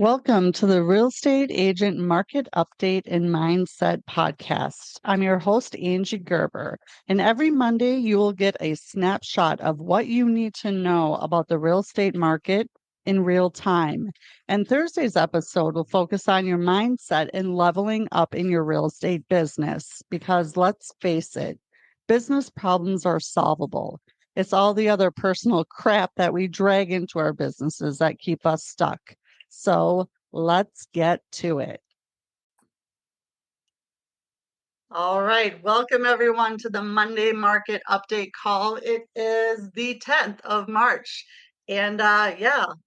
Welcome to the Real Estate Agent Market Update and Mindset Podcast. I'm your host, Angie Gerber, and every Monday you will get a snapshot of what you need to know about the real estate market in real time. And Thursday's episode will focus on your mindset and leveling up in your real estate business because let's face it, business problems are solvable. It's all the other personal crap that we drag into our businesses that keep us stuck. So let's get to it. All right. Welcome everyone to the Monday Market Update call. It is the 10th of March. And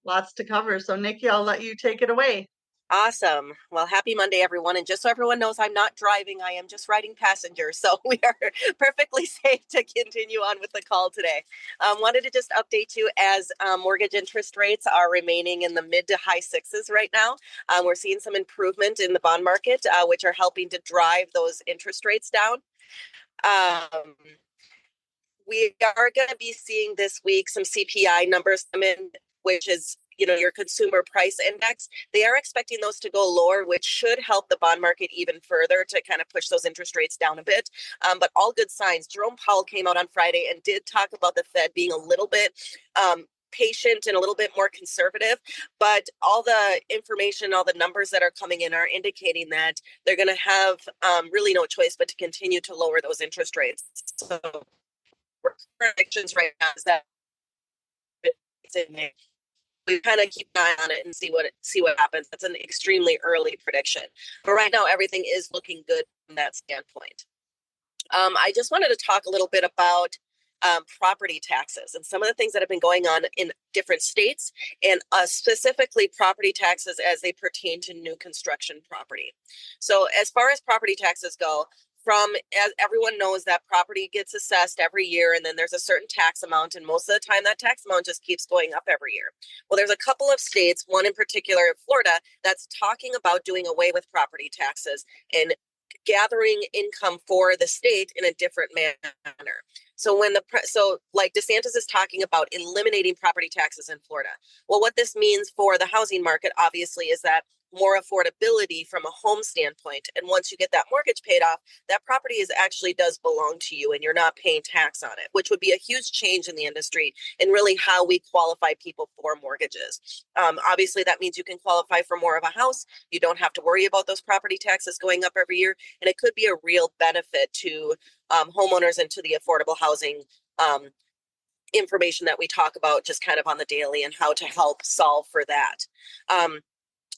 lots to cover. So Nikki, I'll let you take it away. Awesome. Well, happy Monday, everyone. And just so everyone knows, I'm not driving. I am just riding passenger. So we are perfectly safe to continue on with the call today. Wanted to just update you as mortgage interest rates are remaining in the mid to high sixes right now. We're seeing some improvement in the bond market, which are helping to drive those interest rates down. We are going to be seeing this week some CPI numbers come in, which is your consumer price index. They are expecting those to go lower, which should help the bond market even further to kind of push those interest rates down a bit. But all good signs. Jerome Powell came out on Friday and did talk about the Fed being a little bit patient and a little bit more conservative, but all the information, all the numbers that are coming in are indicating that they're going to have really no choice but to continue to lower those interest rates. So predictions right now is that it's in there. We kind of keep an eye on it and see what happens. That's an extremely early prediction, but right now everything is looking good from that standpoint. I just wanted to talk a little bit about property taxes and some of the things that have been going on in different states, and specifically property taxes as they pertain to new construction property. So as far as property taxes go, as everyone knows, that property gets assessed every year, and then there's a certain tax amount, and most of the time that tax amount just keeps going up every year. Well, there's a couple of states, one in particular, Florida, that's talking about doing away with property taxes and gathering income for the state in a different manner. So like DeSantis is talking about eliminating property taxes in Florida. Well, what this means for the housing market, obviously, is that more affordability from a home standpoint. And once you get that mortgage paid off, that property actually does belong to you and you're not paying tax on it, which would be a huge change in the industry and really how we qualify people for mortgages. Obviously, that means you can qualify for more of a house. You don't have to worry about those property taxes going up every year. And it could be a real benefit to homeowners and to the affordable housing information that we talk about just kind of on the daily and how to help solve for that.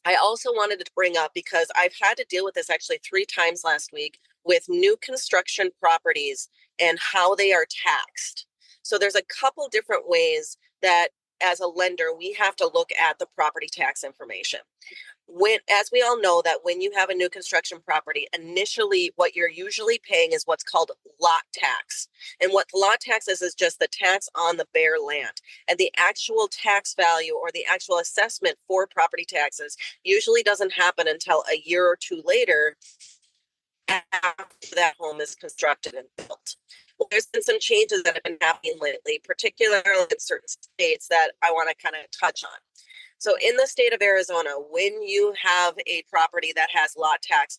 I also wanted to bring up, because I've had to deal with this actually 3 times last week with new construction properties and how they are taxed. So there's a couple different ways that as a lender, we have to look at the property tax information. As we all know, that when you have a new construction property, initially what you're usually paying is what's called lot tax. And what lot tax is just the tax on the bare land. And the actual tax value or the actual assessment for property taxes usually doesn't happen until a year or 2 later after that home is constructed and built. Well, there's been some changes that have been happening lately, particularly in certain states, that I want to kind of touch on. So in the state of Arizona, when you have a property that has lot tax,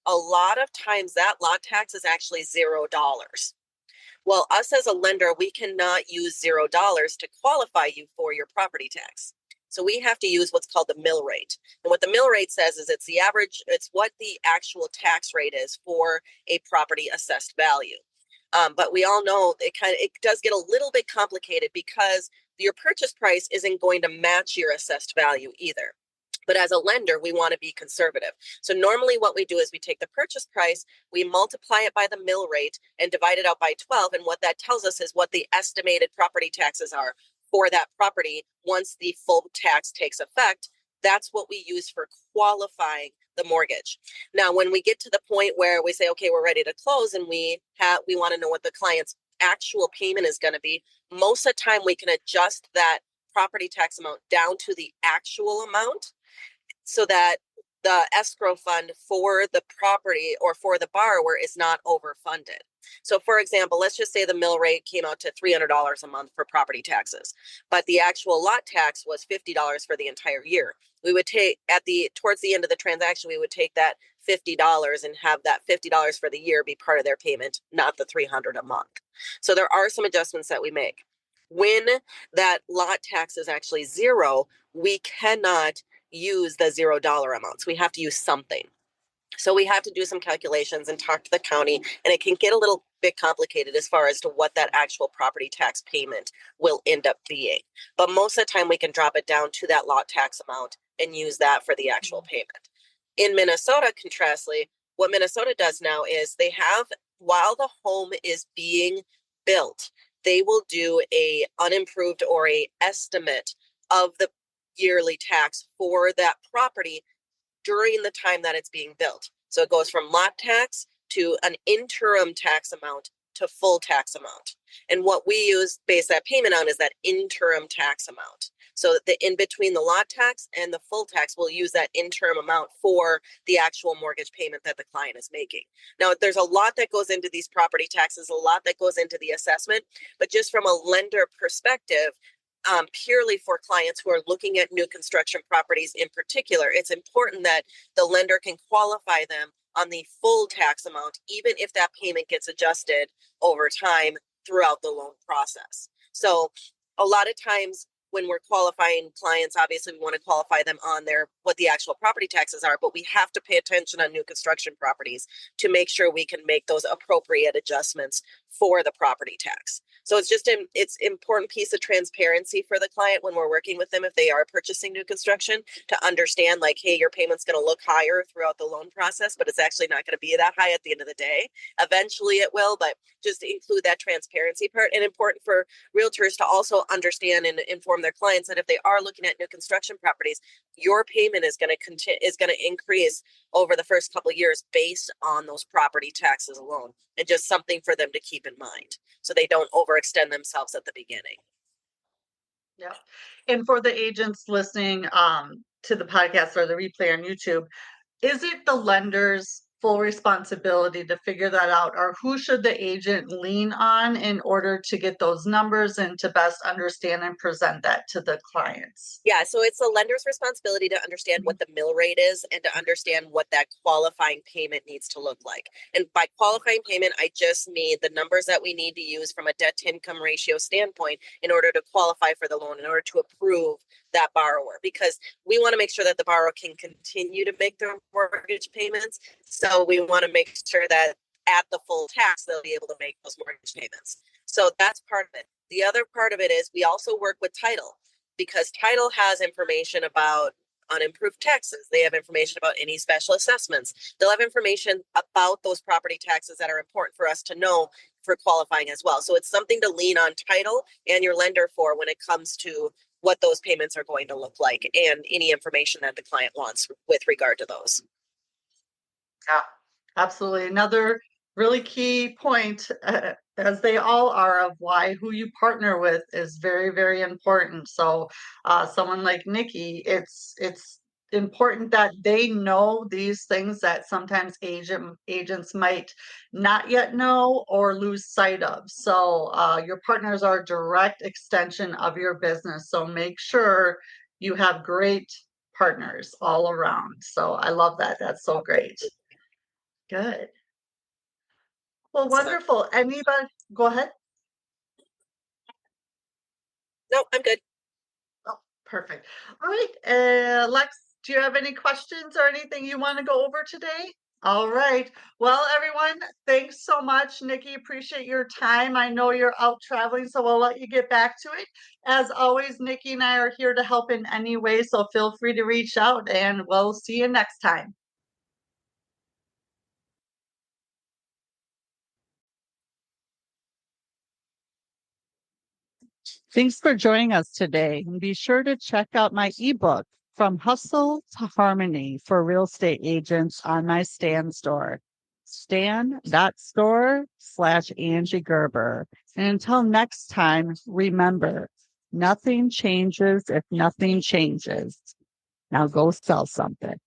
a lot of times that lot tax is actually $0. Well, us as a lender, we cannot use $0 to qualify you for your property tax. So we have to use what's called the mill rate. And what the mill rate says is it's what the actual tax rate is for a property assessed value. But we all know it does get a little bit complicated because your purchase price isn't going to match your assessed value either. But as a lender, we want to be conservative. So normally what we do is we take the purchase price, we multiply it by the mill rate and divide it out by 12. And what that tells us is what the estimated property taxes are for that property once the full tax takes effect. That's what we use for qualifying the mortgage. Now, when we get to the point where we say, okay, we're ready to close and we want to know what the client's actual payment is going to be, most of the time we can adjust that property tax amount down to the actual amount so that the escrow fund for the property or for the borrower is not overfunded. So for example, let's just say the mill rate came out to $300 a month for property taxes, but the actual lot tax was $50 for the entire year. We would take towards the end of the transaction, we would take that $50 and have that $50 for the year be part of their payment, not the $300 a month. So there are some adjustments that we make. When that lot tax is actually zero, we cannot use the $0 amounts. We have to use something. So we have to do some calculations and talk to the county, and it can get a little bit complicated as far as to what that actual property tax payment will end up being. But most of the time we can drop it down to that lot tax amount and use that for the actual payment. In Minnesota, contrastly, what Minnesota does now is they have, while the home is being built, they will do a unimproved or a estimate of the yearly tax for that property during the time that it's being built. So it goes from lot tax to an interim tax amount to full tax amount. And what we base that payment on is that interim tax amount. So that in between the lot tax and the full tax, we'll use that interim amount for the actual mortgage payment that the client is making. Now, there's a lot that goes into these property taxes, a lot that goes into the assessment, but just from a lender perspective, purely for clients who are looking at new construction properties in particular, it's important that the lender can qualify them on the full tax amount, even if that payment gets adjusted over time throughout the loan process. So a lot of times when we're qualifying clients, obviously we want to qualify them on what the actual property taxes are, but we have to pay attention on new construction properties to make sure we can make those appropriate adjustments for the property tax. So it's important piece of transparency for the client when we're working with them if they are purchasing new construction, to understand like, hey, your payment's going to look higher throughout the loan process, but it's actually not going to be that high at the end of the day. Eventually it will, but just to include that transparency part. And important for realtors to also understand and inform their clients that if they are looking at new construction properties, your payment is going to increase over the first couple of years based on those property taxes alone, and just something for them to keep in mind so they don't overextend themselves at the beginning. Yeah. And for the agents listening to the podcast or the replay on YouTube, is it the lender's full responsibility to figure that out, or who should the agent lean on in order to get those numbers and to best understand and present that to the clients? Yeah, so it's the lender's responsibility to understand what the mill rate is and to understand what that qualifying payment needs to look like. And by qualifying payment, I just mean the numbers that we need to use from a debt to income ratio standpoint in order to qualify for the loan, in order to approve that borrower, because we want to make sure that the borrower can continue to make their mortgage payments. So we want to make sure that at the full tax, they'll be able to make those mortgage payments. So that's part of it. The other part of it is we also work with title, because title has information about unimproved taxes. They have information about any special assessments. They'll have information about those property taxes that are important for us to know for qualifying as well. So it's something to lean on title and your lender for when it comes to what those payments are going to look like and any information that the client wants with regard to those. Yeah, absolutely. Another really key point, as they all are, of why who you partner with is very, very important. So, someone like Nikki, it's important that they know these things that sometimes agents might not yet know or lose sight of. So, your partners are a direct extension of your business. So make sure you have great partners all around. So I love that. That's so great. Good. Well, wonderful. Anybody, go ahead. No, I'm good. Oh, perfect. All right. Lex, do you have any questions or anything you want to go over today? All right. Well, everyone, thanks so much. Nikki, appreciate your time. I know you're out traveling, so we'll let you get back to it. As always, Nikki and I are here to help in any way, so feel free to reach out, and we'll see you next time. Thanks for joining us today. And be sure to check out my ebook, From Hustle to Harmony for Real Estate Agents, on my Stan store. Stan.store/Angie Gerber. And until next time, remember, nothing changes if nothing changes. Now go sell something.